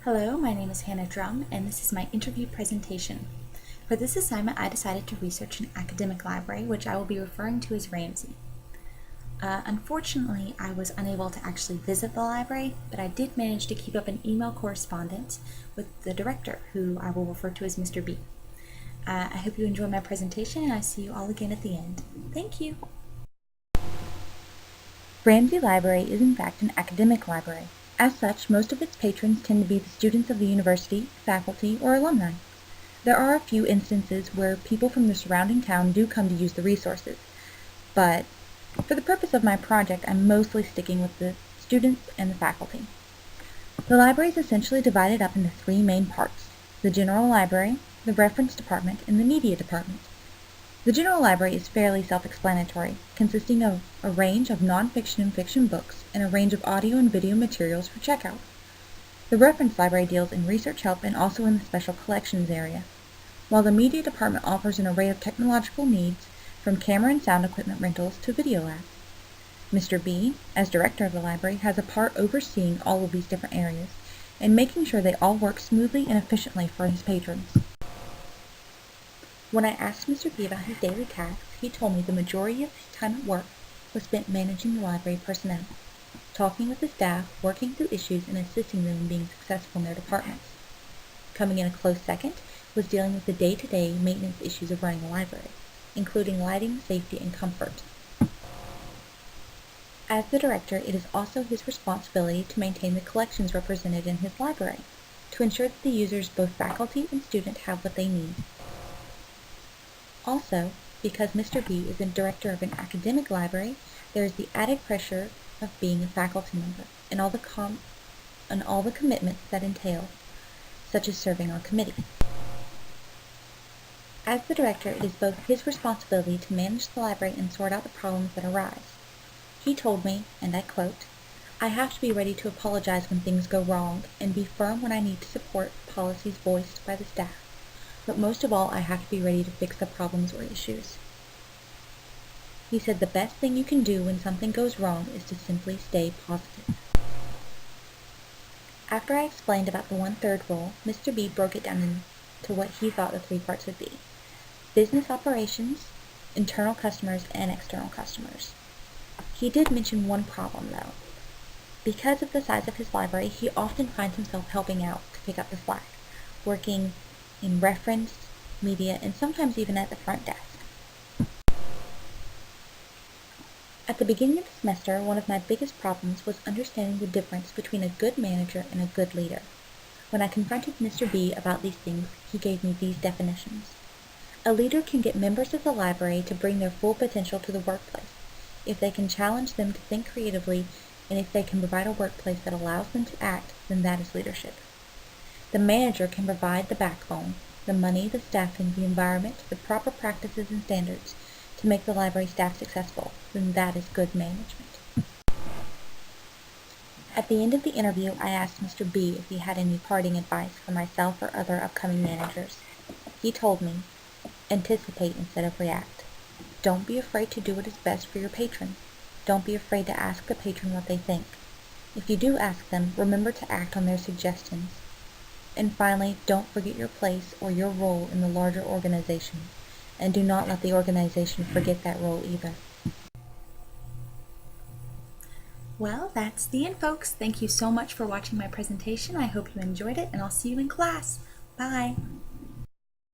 Hello, my name is Hannah Drum, and this is my interview presentation. For this assignment, I decided to research an academic library, which I will be referring to as Ramsey. Unfortunately, I was unable to actually visit the library, but I did manage to keep up an email correspondence with the director, who I will refer to as Mr. B. I hope you enjoy my presentation, and I see you all again at the end. Thank you! Ramsey Library is in fact an academic library. As such, most of its patrons tend to be the students of the university, faculty, or alumni. There are a few instances where people from the surrounding town do come to use the resources, but for the purpose of my project, I'm mostly sticking with the students and the faculty. The library is essentially divided up into three main parts: the general library, the reference department, and the media department. The general library is fairly self-explanatory, consisting of a range of non-fiction and fiction books and a range of audio and video materials for checkout. The reference library deals in research help and also in the special collections area, while the media department offers an array of technological needs, from camera and sound equipment rentals to video labs. Mr. B, as director of the library, has a part overseeing all of these different areas and making sure they all work smoothly and efficiently for his patrons. When I asked Mr. B about his daily tasks, he told me the majority of his time at work was spent managing the library personnel, talking with the staff, working through issues, and assisting them in being successful in their departments. Coming in a close second was dealing with the day-to-day maintenance issues of running a library, including lighting, safety, and comfort. As the director, it is also his responsibility to maintain the collections represented in his library, to ensure that the users, both faculty and student, have what they need. Also, because Mr. B is the director of an academic library, there is the added pressure of being a faculty member and all the commitments that entail, such as serving on committees. As the director, it is both his responsibility to manage the library and sort out the problems that arise. He told me, and I quote, "I have to be ready to apologize when things go wrong and be firm when I need to support policies voiced by the staff. But most of all, I have to be ready to fix the problems or issues." He said the best thing you can do when something goes wrong is to simply stay positive. After I explained about the 1/3 rule, Mr. B broke it down into what he thought the three parts would be: business operations, internal customers, and external customers. He did mention one problem though. Because of the size of his library, he often finds himself helping out to pick up the slack, working in reference, media, and sometimes even at the front desk. At the beginning of the semester, one of my biggest problems was understanding the difference between a good manager and a good leader. When I confronted Mr. B about these things, he gave me these definitions. A leader can get members of the library to bring their full potential to the workplace, if they can challenge them to think creatively, and if they can provide a workplace that allows them to act, then that is leadership. The manager can provide the backbone, the money, the staffing, the environment, the proper practices and standards to make the library staff successful, then that is good management. At the end of the interview, I asked Mr. B if he had any parting advice for myself or other upcoming managers. He told me, anticipate instead of react. Don't be afraid to do what is best for your patron. Don't be afraid to ask the patron what they think. If you do ask them, remember to act on their suggestions. And finally, don't forget your place or your role in the larger organization, and do not let the organization forget that role either. Well, that's the end, folks. Thank you so much for watching my presentation. I hope you enjoyed it, and I'll see you in class. Bye!